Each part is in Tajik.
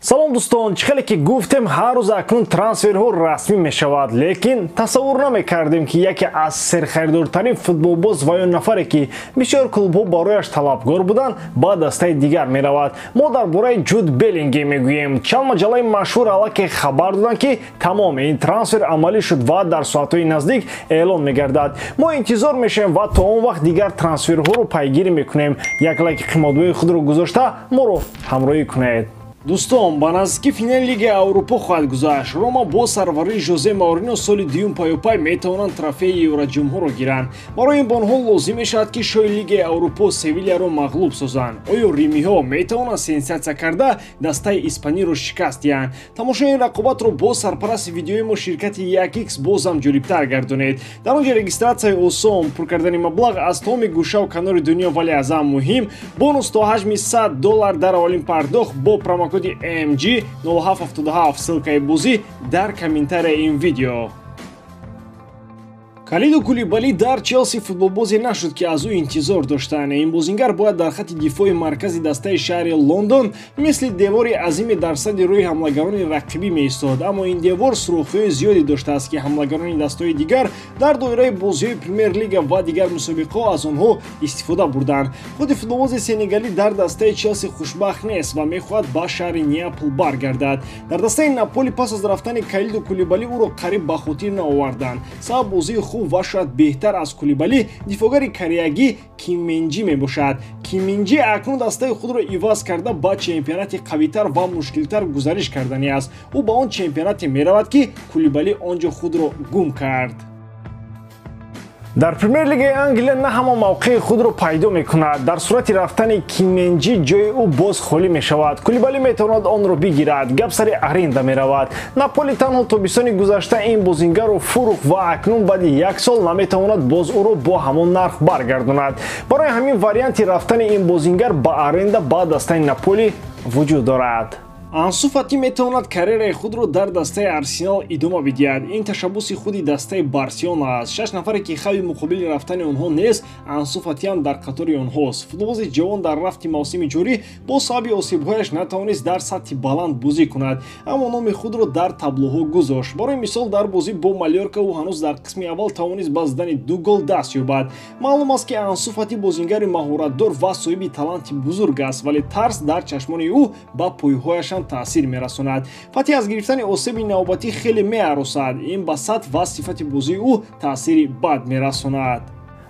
салом дӯстон, чӣ хеле ки гуфтем ҳар рӯз акнун трансферҳо расмӣ мешавад, лекин тасаввур намекардем ки яке аз серхаридортарин футболбоз ва ё нафаре ки бисёр клубҳо барояш талабгор буданд ба дастаи дигар меравад. Мо дар бораи Ҷуд Беллингем мегӯем. Чанд маҷалаи машҳур аллакай хабар доданд ки тамом ин трансфер амалӣ шуд ва дар соатҳои наздик эълон мегардад. Мо интизор мешавем ва то он вақт дигар трансферҳоро пайгирӣ мекунем. Як лайки қиматбои худро гузошта моро ҳамроҳӣ кунед. Дӯстон, ба наздики финали Лигаи Аврупо хоҳад гузашт. Рома бо сарварии Жозе Маурино соли дуюм паёпай метавонанд трофеи Евроҷумҳурро гиранд. Барои ин ба онҳо лозим мешавад ки шои Лигаи Аврупо Севильяро мағлуб созанд. Оё римиҳо метавонанд сенсатсия карда дастаи испаниро шикаст диҳанд? Тамошои ин рақобатро бо сарпарасти видеои мо ширкати 1x бозам ҷолибтар гардонед. Дар он ҷо регистратсияи осон, пур кардани маблағ аз тамоми гӯшаву канори дунё, вале аз ҳам муҳим, бонус то ҳаҷми $100 дар аввалин пардохт бо промокоди AMG 0777 ссылкаи бозӣ дар комментарияи ин видео. Калиду Кулибали дар Челси футболбозе нашуд ки аз ӯ интизор доштанд. Ин бозингар бояд дар хатти дифои маркази дастаи шаҳри Лондон мисли девори азиме дар садди рӯи ҳамлагарони рақибӣ меистод, аммо ин девор сурохиҳои зиёде доштааст ки ҳамлагарони дастаи дигар дар доираи бозиҳои Премер-лига ва дигар мусобиқаҳо аз онҳо истифода бурданд. Худи футболбози сенегалӣ дар дастаи Челси хушбахт нест ва мехоҳад ба шаҳри Неапл баргардад. Дар дастаи Наполи пас аз рафтани Калиду Кулибали ӯро қариб ба хотир наоварданд. Сабаб бозии ва шояд беҳтар аз Кулибали дифогари кореягӣ Ким Минҷи мебошад. Ким Минҷи акнун дастаи худро иваз карда ба чемпионати қавитар ва мушкилтар гузариш кардани аст. Ӯ ба он чемпионате меравад ки Кулибали он ҷо худро гум кард. Дар Премер-лигаи Англия на ҳама мавқеи худро пайдо мекунад. Дар сурати рафтани Ким Минҷи ҷои ӯ боз холӣ мешавад. Кулибали метавонад онро бигирад. Гап сари аренда меравад. Наполи танҳо тобистони гузашта ин бозингарро фурӯхт ва акнун баъди як сол наметавонад боз ӯро бо ҳамон нарх баргардонад. Барои ҳамин варианти рафтани ин бозингар ба аренда ба дастаи Наполи вуҷуд дорад. Ансу Фати метавонад карьераи худро дар дастаи Арсенал идома бидиҳад. Ин ташаббуси худи дастаи Барселона аст. 6 нафаре ки хавфи муқобили рафтани онҳо нест, Ансу Фати ҳам дар қатори онҳост. Футболбози ҷавон дар рафти мавсими ҷорӣ бо сабаби осебҳояш натавонист дар сатҳи баланд бозӣ кунад, аммо номи худро дар таблоҳо гузошт. Барои мисол дар бозӣ бо Малёрка ӯ ҳанӯз дар қисми аввал тавонист ба задани 2 гол даст ёбад. Маълум аст ки Ансу Фати бозингари маҳоратдор ва соҳиби таланти бузург аст, вале тарс дар чашмони ӯ ба пойҳояш таъсир мерасонад. Фати аз гирифтани осеби навбатӣ хеле меаросад. Ин ба сатҳ ва сифати бозии ӯ таъсири бад мерасонад.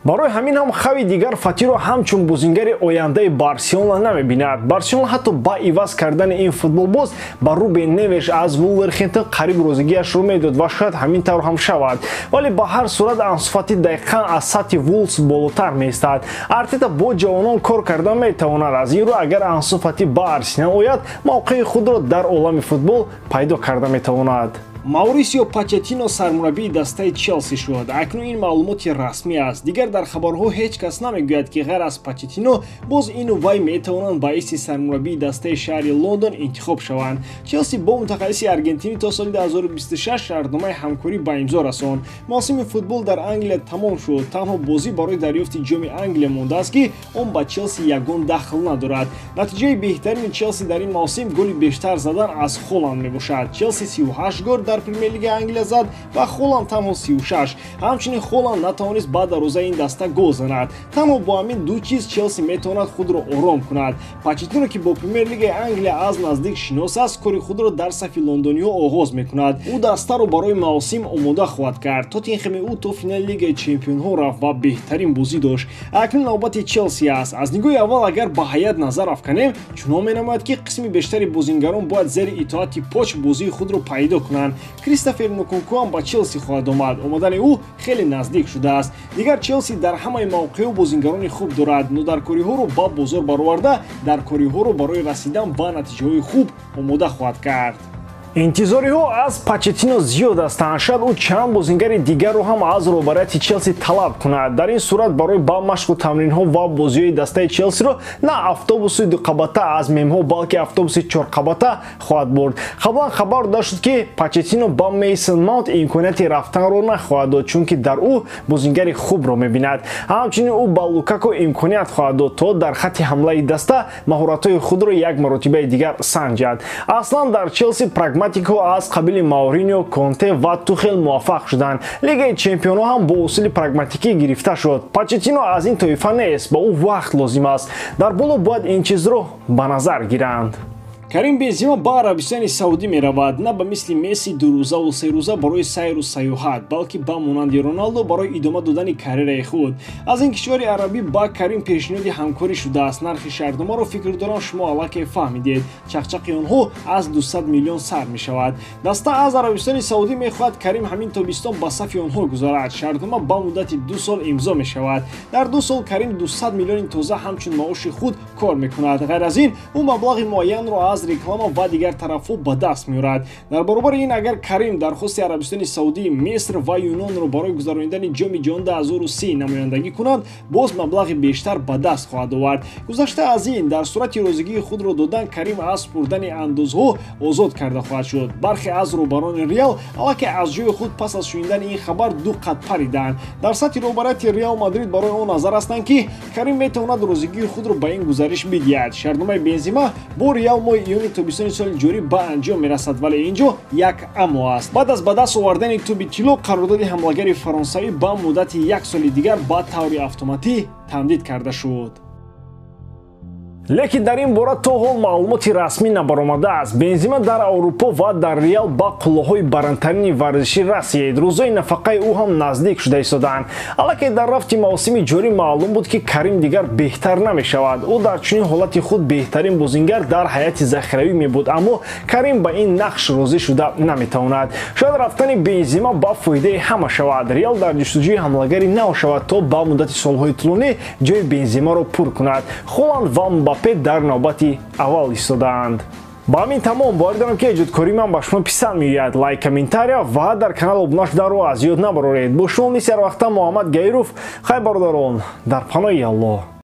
Барои ҳамин ҳам хави дигар Фатиро ҳамчун бозингари ояндаи Барселона намебинад. Барселона ҳатто ба иваз кардани ин футболбоз ба Рубен Невеш аз Вулверхэмптон қариб розигиашро медод ва шояд ҳамин тавр ҳам шавад. Вале ба ҳар сурат Ансу Фати дақиқан аз сатҳи Вулс болотар меистад. Артета бо ҷавонон кор карда метавонад. Аз ин рӯ агар Ансу Фати ба Арсенал ояд, мавқеи худро дар олами футбол пайдо карда метавонад. Маурисио Почеттино сармураббии дастаи Челси шуд. Акнун ин маълумоти расмӣ аст. Дигар дар хабарҳо ҳеҷ кас намегӯяд ки ғайр аз Почеттино боз ину вай метавонанд ба ҳисси сармураббии дастаи шаҳри Лондон интихоб шаванд. Челси бо мутахассиси аргентинӣ то соли 2026 шартномаи ҳамкорӣ ба имзо расонд. Мавсими футбол дар Англия тамом шуд. Танҳо бозӣ барои дарёфти ҷоми Англия мондааст ки он ба Челси ягон дахл надорад. Натиҷаи беҳтарини Челси дар ин мавсим голи бештар задан аз Холланд мебошад. Челси 38 гол дар Премер-лигаи Англия зад ва Холланд танҳо 36. Ҳамчунин Холланд натавонист ба дарвозаи ин даста гол занад. Танҳо бо ҳамин ду чиз Челси метавонад худро ором кунад. Почеттино ки бо Премер-лигаи Англия аз наздик шинос аст, кори худро дар сафи лондониҳо оғоз мекунад. Ӯ дастаро барои мавсим омода хоҳад кард. Тоттенхеми ӯ то финали Лигаи Чемпионҳо рафт ва беҳтарин бозӣ дошт. Акнун навбати Челси аст. Az нигоҳи аввал агар ба ҳайат назар афканем, чунон менамояд ки қисми бештари бозингарон бояд зери итоати поч бозии худро пайдо кунанд. Кристофер Нкунку ҳам ба Челси хоҳад омад. Омадани ӯ хеле наздик шудааст. Дигар Челси дар ҳамаи мавқеҳо бозингарони хуб дорад, но дар кориҳоро ба бозор бароварда, дар кориҳоро барои расидан ба натиҷаҳои хуб омода хоҳад кард. интизориҳо аз Почеттино зиёд ҳастанд. шояд ӯ чанд бозингари дигарро ҳам аз роҳбарияти Челси талаб кунад. дар ин сурат барои ба машқу тамринҳо ва бозиҳои дастаи Челсиро на автобуси дуқабата аз мемҳо, балки автобуси чорқабата хоҳад бурд. қаблан хабар дода шуд ки Почеттино ба Мейсон Маунт имконияти рафтанро нахоҳад дод, чунки дар ӯ бозингари хубро мебинад. ҳамчунин ӯ ба Лукаку имконият хоҳад дод то дар хатти ҳамлаи даста маҳоратҳои худро як маротибаи дигар санҷад. аслан дар Челси прагматикҳо аз қабили Мауриньо, Конте ва Тухел муваффақ шуданд. Лигаи чемпионҳо ҳам бо усули прагматикӣ гирифта шуд. Почеттино аз ин тоифа нест, ба ӯ вақт лозим аст. дар боло бояд ин чизро ба назар гиранд. Карим Бензема ба Арабистони Саудӣ меравад, на ба мисли Месси дурӯзаву серӯза барои сайру саёҳат, балки ба монанди Роналдо барои идома додани карьераи худ. аз ин кишвари арабӣ ба Карим пешниҳоди ҳамкорӣ шудааст. нархи шартномаро фикр дорам шумо аллакай фаҳмидед. чақчақи онҳо аз 200 миллион сар мешавад. даста аз Арабистони Саудӣ мехоҳад Карим ҳамин тобистон ба сафи онҳо гузарад. шартнома ба муддати 2 сол имзо мешавад. дар 2 сол Карим 200 миллиони тоза ҳамчун маоши худ кор мекунад. ғайр аз ин ӯ маблағи муайянро аз реклама ва дигар тарафҳо ба даст меорад. дар баробари ин агар Карим дархости Арабистони Саудӣ, Миср ва Юнонро барои гузаронидани ҷоми ҷоҳон 2030 намояндагӣ кунад, боз маблағи бештар ба даст хоҳад овард. гузашта аз ин, дар сурати розигии худро додан, Карим аз спурдани андозҳо озод карда хоҳад шуд. бархе аз роҳбарони Реал аллакай аз ҷои худ пас аз шунидани ин хабар ду қад париданд. дар сатҳи роҳбарияти Реал Мадрид барои он назар ҳастанд ки Карим метавонад розигии худро ба ин гузариш бидиҳад. шартномаи Бензема бо Реал моҳи июни тобистони соли ҷорӣ ба анҷом мерасад, вале инҷо як аммо аст. баъд аз ба даст овардани туби тилло, қарордоди ҳамлагари фаронсавӣ ба муддати як соли дигар ба таври автоматӣ тамдид карда шуд. лекин дар ин бора то ҳол маълумоти расмӣ набаромадааст. Бензема дар Аврупо ва дар Реал ба қуллаҳои барандтарини варзишӣ расид. рӯзои нафақаи ӯ ҳам наздик шуда истоданд. аллакай дар рафти мавсими ҷорӣ маълум буд ки Карим дигар беҳтар намешавад. ӯ дар чунин ҳолати худ беҳтарин бозингар дар ҳайати захиравӣ мебуд, аммо Карим ба ин нақш розӣ шуда наметавонад. шояд рафтани Бензема ба фоидаи ҳама шавад. Реал дар ҷустуҷӯи ҳамлагари нав шавад, то ба муддати солҳои тӯлонӣ ҷои Бенземаро пур кунад. Холланд ва Мбаппе дар навбати аввал истодаанд. ба ҳамин тамом бояр дорам ки эҷодкории ман ба шумо писанд меояд. лайк, комментария ва дар канал обуна шуданро аз ёд набароред. бо шумо мисли ҳар вақта Муҳаммад Гаиров. хай бародарон, дар паноҳи Аллоҳ.